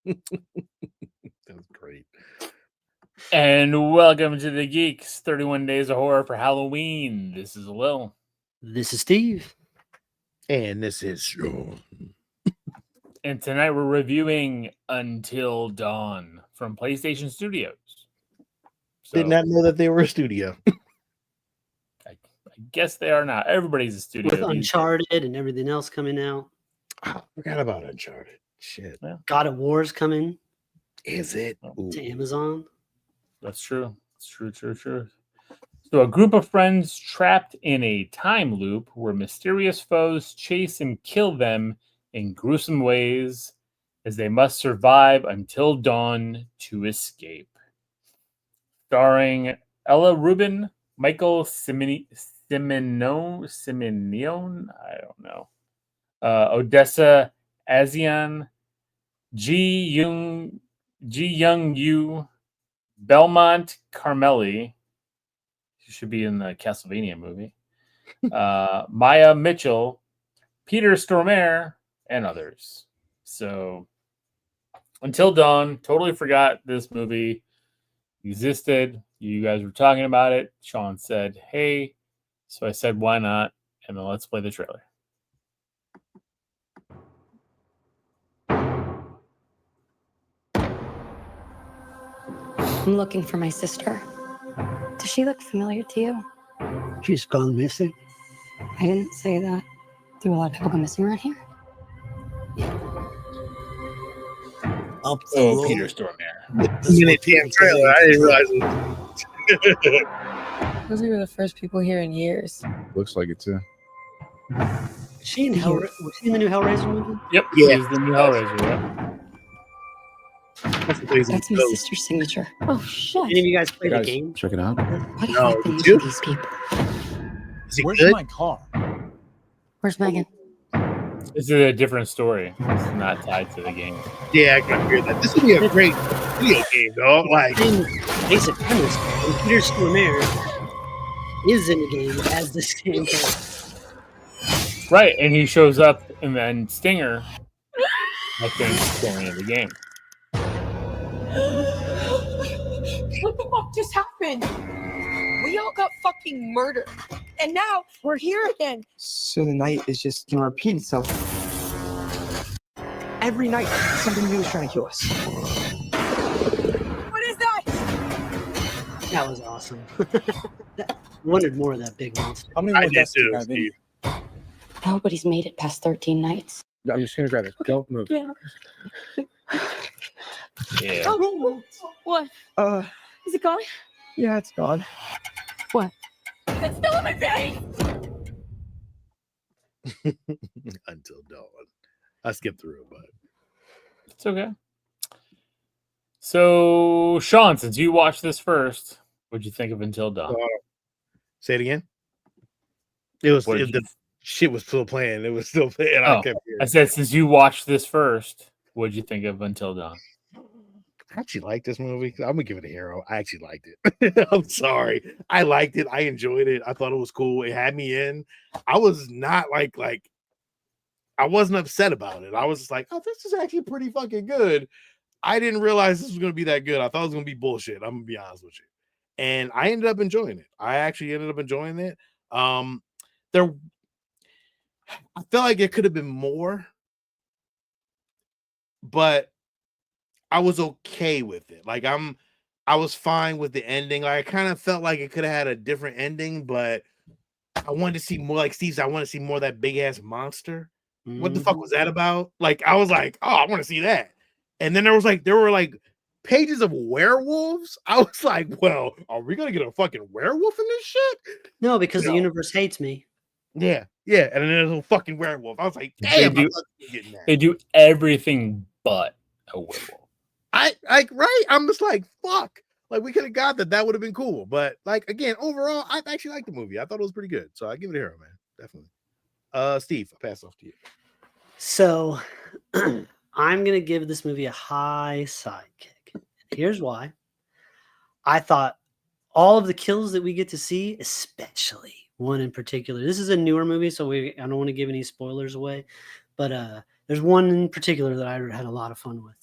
That's great. And welcome to the Geekz 31 Days of Horror for Halloween. This is Will. This is Steve. And this is Sean. And tonight we're reviewing Until Dawn from PlayStation Studios. So, Did not know that they were a studio. I guess they are not. Everybody's a studio. With Uncharted and everything else coming out. I forgot about Uncharted. Shit. Yeah. God of War's coming. Is it? To Amazon. That's true. It's true. So a group of friends trapped in a time loop where mysterious foes chase and kill them in gruesome ways as they must survive until dawn to escape. Starring Ella Rubin, Michael Simeone, I don't know, Odessa Azian, Ji Young Yu, Belmont Carmelli. She should be in the Castlevania movie. Maya Mitchell, Peter Stormare, and others. So, Until Dawn, totally forgot this movie existed. You guys were talking about it. Sean said, hey. So I said, why not? And then let's play the trailer. I'm looking for my sister. Does she look familiar to you? She's gone missing. I didn't say that. Do a lot of people go missing around here? Peter Stormare. Damn trailer. I didn't realize it. Those were the first people here in years. Looks like it too. Is she in was she in the new Hellraiser movie? Yep. Yeah. She's the new Hellraiser. Yep. That's my sister's signature. Oh, shit. Any of you guys play the game? Check it out. What No, happened did to you? these people? Is it Where's good? my car? Where's Megan? This is a different story. It's not tied to the game. Yeah, I can hear that. This would be a great video game, though. Like, Basic premise. And Peter Stormare is in the game as the same character. Right, and he shows up and then Stinger, I think, going into the game. What the fuck just happened? We all got fucking murdered. And now we're here again. So the night is just going to repeat itself. Every night, something new is trying to kill us. What is that? That was awesome. Wanted more of that big monster. How many I more did deaths too, have been? Steve. Nobody's made it past 13 nights. I'm just gonna grab it. Don't move. Yeah. Yeah. Oh, what? Is it gone? Yeah, it's gone. It's still in my face. Until Dawn. I skipped through it, but It's okay. So, Sean, since you watched this first, what'd you think of Until Dawn? say it again. The you- shit was still playing. It was still playing. Oh, I kept hearing. I said, since you watched this first, what'd you think of Until Dawn? I actually like this movie. I'm gonna give it a hero. I actually liked it. I'm sorry. I liked it. I enjoyed it. I thought it was cool. It had me in. I was not like I wasn't upset about it. I was just like, oh, this is actually pretty fucking good. I didn't realize this was gonna be that good. I thought it was gonna be bullshit. I'm gonna be honest with you. And I ended up enjoying it. I actually ended up enjoying it. I felt like it could have been more, but I was okay with it. Like I was fine with the ending. Like I kind of felt like it could have had a different ending, but I wanted to see more. Like Steve said, I want to see more of that big ass monster. What the fuck was that about? Like I was like, oh, I want to see that. And then there were like pages of werewolves. I was like, well, are we gonna get a fucking werewolf in this shit? No, because the universe hates me. Yeah. And then there's a fucking werewolf. I was like, damn, They I do- thought you were getting that. They do everything but a werewolf. I like right. I'm just like, fuck. Like we could have got that. That would have been cool. But like again, overall, I actually liked the movie. I thought it was pretty good. So I give it a hero, man. Definitely. Steve, I'll pass off to you. So I'm gonna give this movie a high sidekick. Here's why. I thought all of the kills that we get to see, especially one in particular. This is a newer movie, so I don't want to give any spoilers away. But there's one in particular that I had a lot of fun with.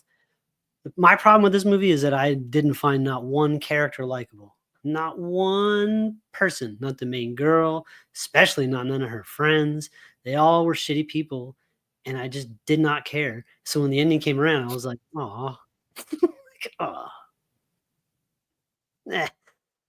My problem with this movie is that I didn't find not one character likable. Not one person, not the main girl, especially not none of her friends. They all were shitty people, and I just did not care. So when the ending came around, I was like, "Aw, aw." Eh.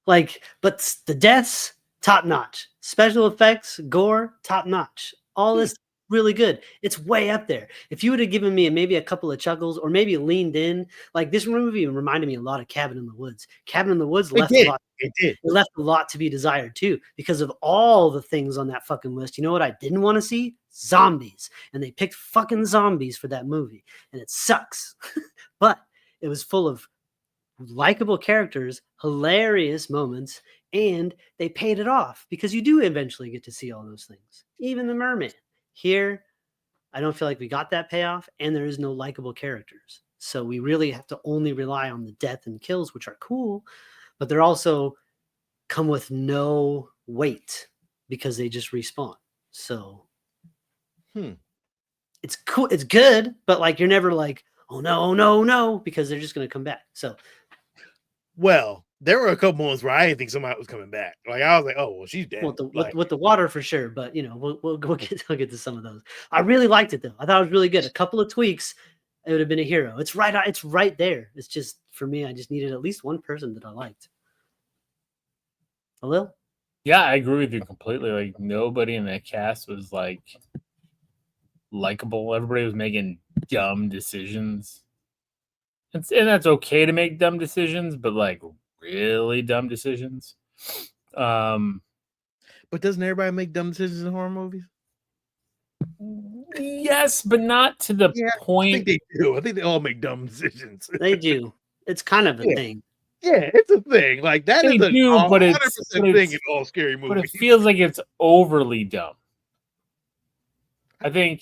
Like, but the deaths, top notch. Special effects, gore, top notch. All this really good. It's way up there. If you would have given me maybe a couple of chuckles or maybe leaned in, like this movie reminded me a lot of Cabin in the Woods. Cabin in the Woods It left a did. lot. It did. It left a lot to be desired too, because of all the things on that fucking list. You know what I didn't want to see? Zombies. And they picked fucking zombies for that movie. And it sucks. But it was full of likable characters, hilarious moments, and they paid it off because you do eventually get to see all those things. Even the mermaid. Here, I don't feel like we got that payoff, and there is no likable characters. So we really have to only rely on the death and kills, which are cool, but they're also come with no weight because they just respawn. So it's cool, it's good, but like you're never like, oh no, because they're just gonna come back. So Well, there were a couple ones where I didn't think somebody was coming back. Like I was like, oh well, she's dead. With the water for sure, but you know, we'll get to some of those. I really liked it though. I thought it was really good. A couple of tweaks, it would have been a hero. It's right there. It's just for me, I just needed at least one person that I liked. Lil? Yeah, I agree with you completely. Like nobody in that cast was like likable. Everybody was making dumb decisions. And that's okay to make dumb decisions, but like really dumb decisions. But doesn't everybody make dumb decisions in horror movies? Yes, but not to the point. I think they do. I think they all make dumb decisions. They do. It's kind of a thing. Yeah, it's a thing. Like that They is a do, but 100% it's thing in all scary movies. But it feels like it's overly dumb. I think.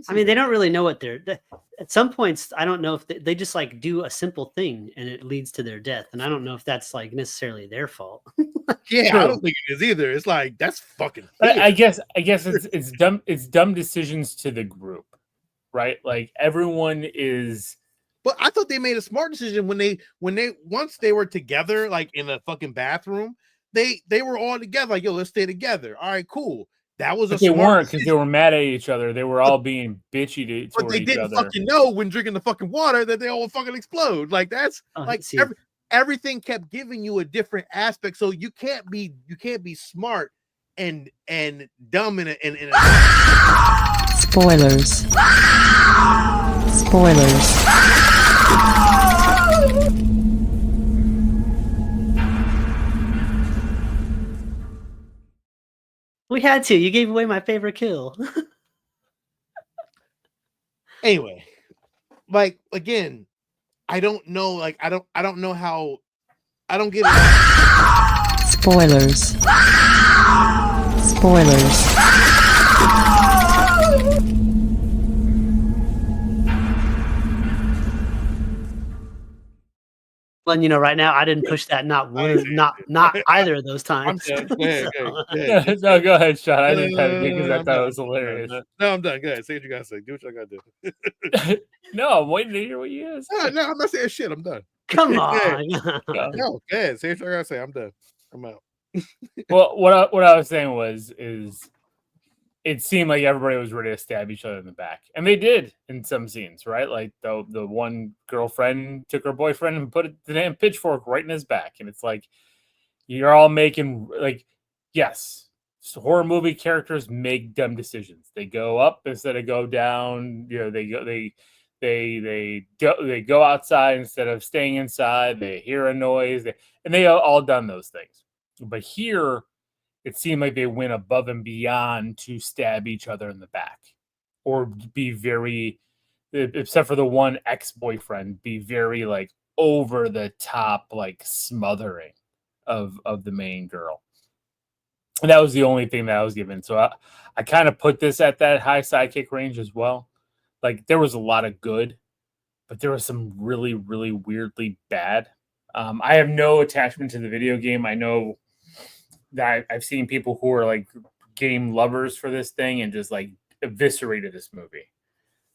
I mean, they don't really know what they're. At some points, I don't know if they just like do a simple thing and it leads to their death, and I don't know if that's like necessarily their fault. Yeah, I don't think it is either. It's like that's fucking. I guess it's dumb. It's dumb decisions to the group, right? Like everyone is. But I thought they made a smart decision when they once they were together, like in a fucking bathroom, they were all together. Like, yo, let's stay together. All right, cool. That was But they weren't because they were mad at each other. They were all being bitchy to each other. But they didn't fucking know when drinking the fucking water that they all would fucking explode. Like that's like everything kept giving you a different aspect. So you can't be smart and dumb in a Spoilers. We had to. You gave away my favorite kill. Anyway, like again, I don't know. Like I don't know how. I don't get it. Spoilers. And you know, right now I didn't push that not either of those times. No, go ahead, Sean. I didn't have it because I thought it was hilarious. No, I'm done. Go ahead. Say what you gotta say. Do what I gotta do. No, I'm waiting to hear what you guys say. No, I'm not saying shit. I'm done. Come on. No, go ahead. Say what I gotta say. I'm done. I'm out. Well, what I was saying is it seemed like everybody was ready to stab each other in the back, and they did in some scenes, right? Like the one girlfriend took her boyfriend and put the damn pitchfork right in his back, and it's like you're all making like, yes, so horror movie characters make dumb decisions. They go up instead of go down. You know, they go outside instead of staying inside. They hear a noise, and they all done those things. But here, it seemed like they went above and beyond to stab each other in the back, or be very, except for the one ex-boyfriend, be very like over the top, like smothering of the main girl. And that was the only thing that I was given. So I kind of put this at that high sidekick range as well. Like there was a lot of good, but there was some really, really weirdly bad. I have no attachment to the video game. I know that I've seen people who are like game lovers for this thing and just like eviscerated this movie.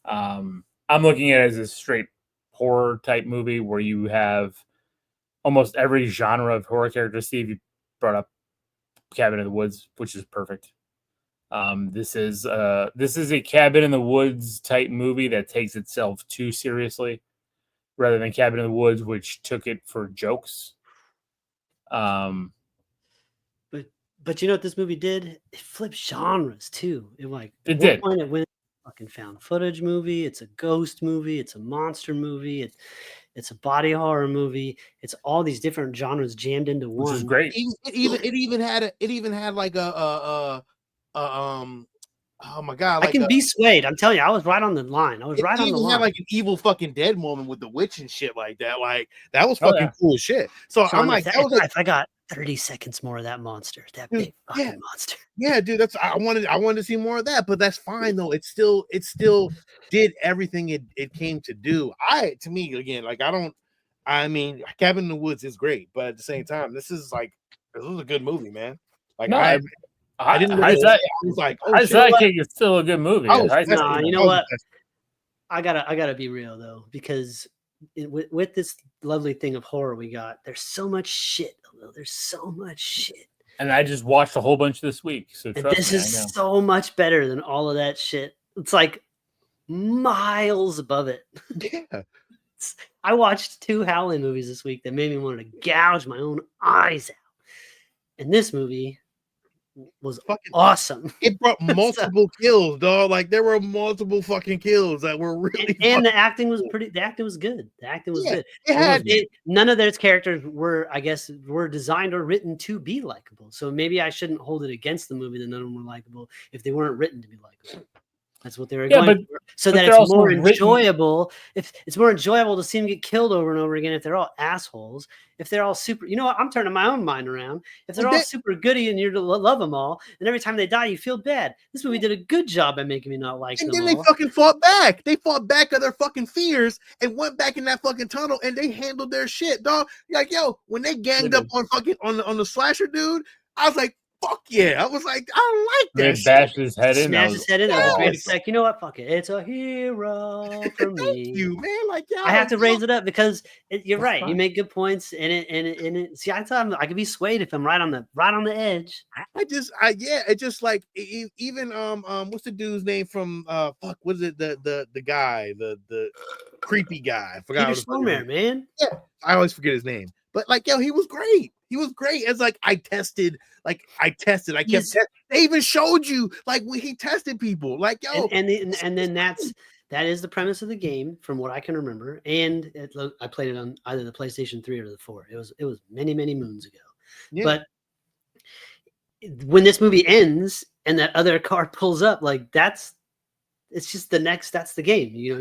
I'm looking at it as a straight horror type movie where you have almost every genre of horror character. Steve, you brought up Cabin in the Woods, which is perfect. This is a Cabin in the Woods type movie that takes itself too seriously, rather than Cabin in the Woods, which took it for jokes. But you know what this movie did? It flipped genres too. It like It at one did. point it went fucking found footage movie. It's a ghost movie. It's a monster movie. It's a body horror movie. It's all these different genres jammed into Which one. is great. It even had like oh my god, I like can be swayed. I'm telling you, I was right on the line. I was right on the even had line. like an Evil fucking Dead moment with the witch and shit like that. Like that was Oh, fucking yeah. cool as shit. So Sean, I'm like, if I got 30 seconds more of that monster, that Dude, big fucking yeah. monster. yeah, dude, that's I wanted to see more of that, but that's fine though. It still did everything it came to do. To me again, like I mean, Cabin in the Woods is great, but at the same time, this was a good movie, man. Like No, I didn't High really, Side- I was like, oh High shit, Sidekick is still a good movie. I was High tested, Nah, Sidekick- you know I was what? tested. I gotta be real though, because with this lovely thing of horror we got, there's so much shit. There's so much shit, and I just watched a whole bunch this week. So and trust this me, is I know. so much better than all of that shit. It's like miles above it. Yeah. I watched 2 Howling movies this week that made me want to gouge my own eyes out, and this movie was Fucking awesome. It brought multiple kills, dog. Like there were multiple fucking kills that were really And the acting was good. The acting was good. Yeah, good. it had None of their characters were designed or written to be likable. So maybe I shouldn't hold it against the movie that none of them were likable if they weren't written to be likable. That's what they were going for. So but that they're it's also more written- enjoyable. If it's more enjoyable to see them get killed over and over again, if they're all assholes, if they're all super, you know what? I'm turning my own mind around. If they're all super goody and you love them all, and every time they die, you feel bad. This movie did a good job at making me not like them. And then they fucking fought back. They fought back of their fucking fears and went back in that fucking tunnel and they handled their shit, dog. Like, yo, when they ganged up on fucking on the slasher dude, I was like, fuck yeah. I was like, I like that. They bashed his head in. Smash his head in. That was a great Yes. effect. You know what? Fuck it. It's a hero for me. You man, like yo, I have to raise it up because you're That's right. You fine. make good points, and it. See, I thought I could be swayed if I'm right on the edge. It just like even what's the dude's name from fuck, what is it, the guy, the creepy guy, I forgot Peter what his fucking name. Stormare, man. Yeah, I always forget his name, but like yo, he was great. He was great. As like I tested. I kept they even showed you like when he tested people, like yo, And then that is the premise of the game, from what I can remember. And I played it on either the PlayStation 3 or the 4. It was many moons ago. yeah. But when this movie ends and that other car pulls up, like that's the game. You know,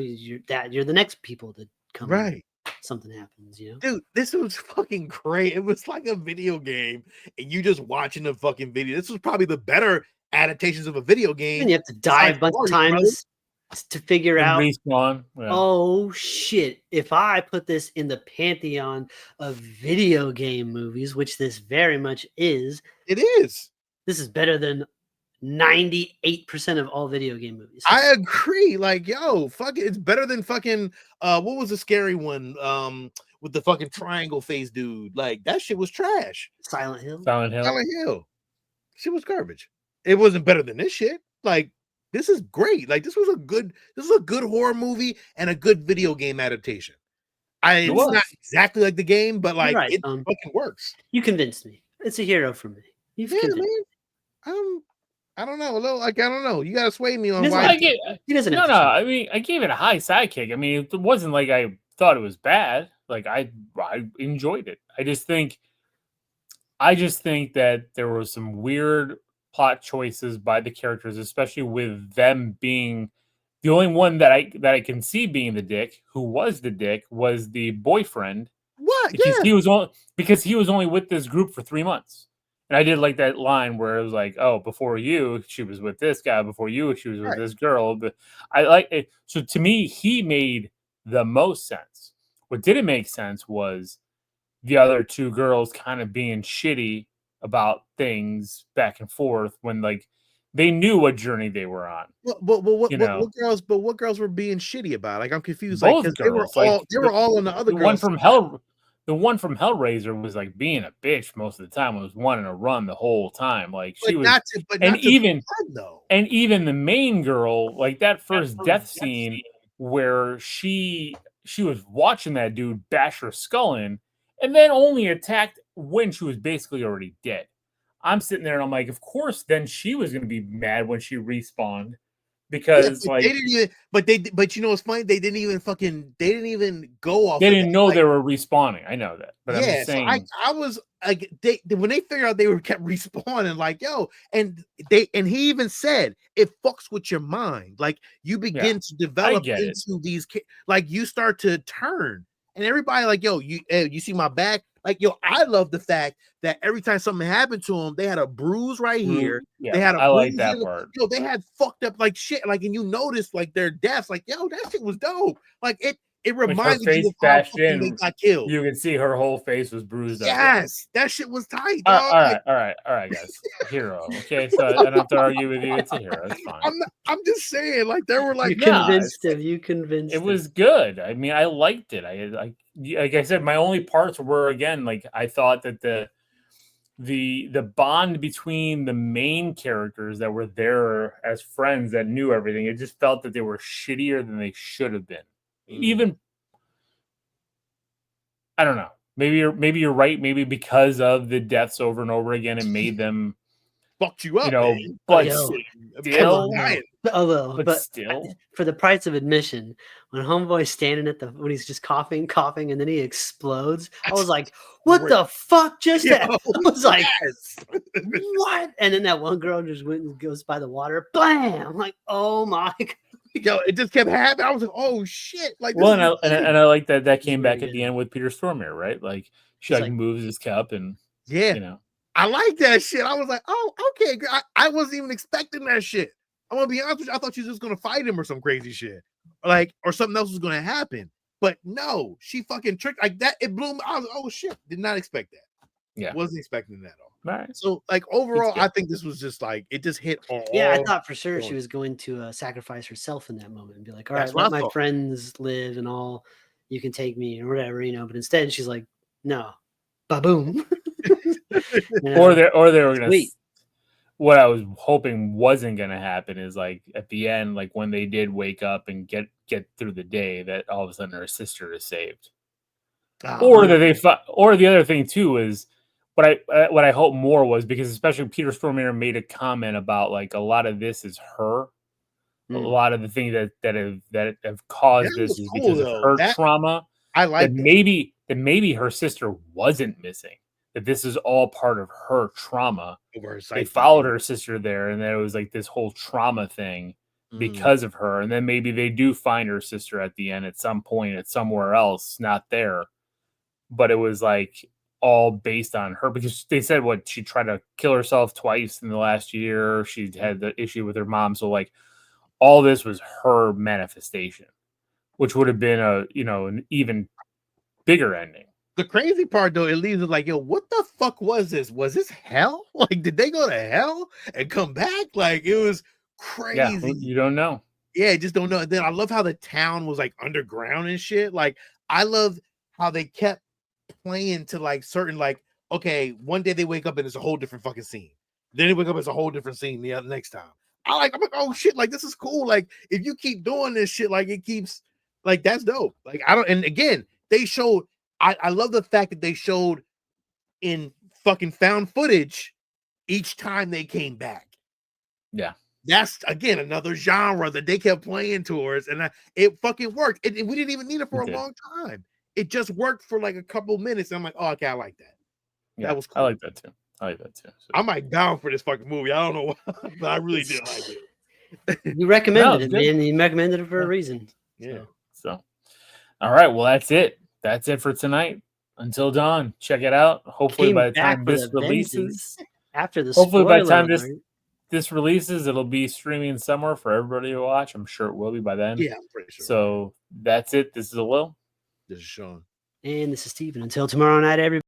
you're the next people to come. Right. Something happens, you know. Dude, this was fucking great. It was like a video game, and you just watching the fucking video. This was probably the better adaptations of a video game. And you have to die a bunch of times to figure And out. Respawn. Yeah. Oh shit! If I put this in the pantheon of video game movies, which this very much is, It is. this is better than 98% of all video game movies. I agree. Like, yo, fuck it. It's better than fucking what was the scary one? With the fucking triangle face dude. Like that shit was trash. Silent Hill. Silent Hill. Silent Hill. Shit was garbage. It wasn't better than this shit. Like, this is great. Like, this was a good horror movie and a good video game adaptation. It's not exactly like the game, but like right, it fucking works. You convinced me. It's a hero for me. You've convinced me. I don't know. Like, I don't know. You gotta sway me on He why. He doesn't No, have no. to. I mean, I gave it a high sidekick. I mean, it wasn't like I thought it was bad. Like I enjoyed it. I just think that there were some weird plot choices by the characters, especially with them being the only one that I can see being the dick. Who was the dick was the boyfriend. What? Because Yeah. he was only with this group for 3 months. And I did like that line where it was like, oh, before you, she was with this guy. Before you, she was with this girl. But I like it. So to me, he made the most sense. What didn't make sense was the other 2 girls kind of being shitty about things back and forth when like they knew what journey they were on. What girls were being shitty about? Like I'm confused. Both Like girls, they were all on the other the girls. the one from Hellraiser was like being a bitch most of the time. It was wanting to run the whole time. Like she was, and even the main girl, like that first death scene where she was watching that dude bash her skull in, and then only attacked when she was basically already dead. I'm sitting there and I'm like, of course, then she was going to be mad when she respawned because they didn't even. But you know what's funny? They didn't even go off. They didn't know they were respawning. I know that, but I'm just saying. So I was like, when they figured out they were kept respawning, like yo, and he even said it fucks with your mind. Like you begin to develop into these, like you start to turn, and everybody like yo, you see my back. Like, yo, I love the fact that every time something happened to them, they had a bruise right here. Yeah, they had a I bruise like that part. Yo, they had fucked up like shit. Like, and you noticed like their deaths. Like, yo, that shit was dope. Like, it reminded you of how fucking they got killed. You can see her whole face was bruised up. Yes, that shit was tight. All right, guys. Hero. Okay, so I don't have to argue with you. It's a hero. It's fine. I'm just saying, like, there were like you convinced him. You convinced. It was good. I mean, I liked it. Like I said, my only parts were again like I thought that the bond between the main characters that were there as friends that knew everything. It just felt that they were shittier than they should have been. Even I don't know. Maybe you're right. Maybe because of the deaths over and over again, it made them fucked you up. Man. But still, for the price of admission, when Homeboy's standing when he's just coughing, and then he explodes, I was like, "What the fuck just happened?" I was like, "What?" And then that one girl just went and goes by the water, blam! I'm like, "Oh my god!" Yo, it just kept happening. I was like, "Oh shit!" Like, well, and I like that came back at the end with Peter Stormare, right? Like she like moves his cup, and I like that shit. I was like, "Oh, okay." I wasn't even expecting that shit. I'm gonna be honest with you. I thought she was just gonna fight him or some crazy shit, or something else was gonna happen. But no, she fucking tricked like that. It blew me. I was like, "Oh shit!" Did not expect that. Yeah, wasn't expecting that at all. Right. So, like overall, I think this was just like it just hit on. Yeah, I thought for sure she was going to sacrifice herself in that moment and be like, "All right, let my friends live and all. You can take me or whatever, But instead, she's like, "No, ba-boom." Or they were gonna. What I was hoping wasn't gonna happen is like at the end, like when they did wake up and get through the day, that all of a sudden her sister is saved, or that or the other thing too is. What I hope more was because especially Peter Stormare made a comment about like a lot of this is her. A lot of the things that have caused this is because of her trauma. I like that maybe her sister wasn't missing. That this is all part of her trauma. They followed her sister there, and there was like this whole trauma thing because of her. And then maybe they do find her sister at the end at some point at somewhere else, not there. But it was like all based on her because they said she tried to kill herself twice in the last year. She had the issue with her mom. So like all this was her manifestation, which would have been an even bigger ending. The crazy part though, it leaves it like, yo, what the fuck was this? Was this hell? Like, did they go to hell and come back? Like, it was crazy. Yeah, you don't know. Yeah, just don't know. And then I love how the town was like underground and shit. Like, I love how they kept playing to like certain okay, one day they wake up and it's a whole different fucking scene. Then they wake up, it's a whole different scene the other next time. I'm like, oh shit, like this is cool. Like, if you keep doing this shit, like it keeps like that's dope. Like, and again, they showed. I love the fact that they showed in fucking found footage each time they came back. Yeah. That's again another genre that they kept playing towards, and it fucking worked. We didn't even need it for a long time. It just worked for like a couple minutes. And I'm like, oh, okay, I like that. Yeah, that was cool. I like that too. So. I'm like down for this fucking movie. I don't know why, but I really did like it. You recommended it, man. You recommended it for a reason. Yeah. So, all right. Well, that's it. That's it for tonight. Until dawn, check it out. Hopefully, by the time this releases, hopefully by the time this releases, it'll be streaming somewhere for everybody to watch. I'm sure it will be by then. Yeah, I'm pretty sure. So that's it. This is Will. This is Sean. And this is Steven. Until tomorrow night, everybody.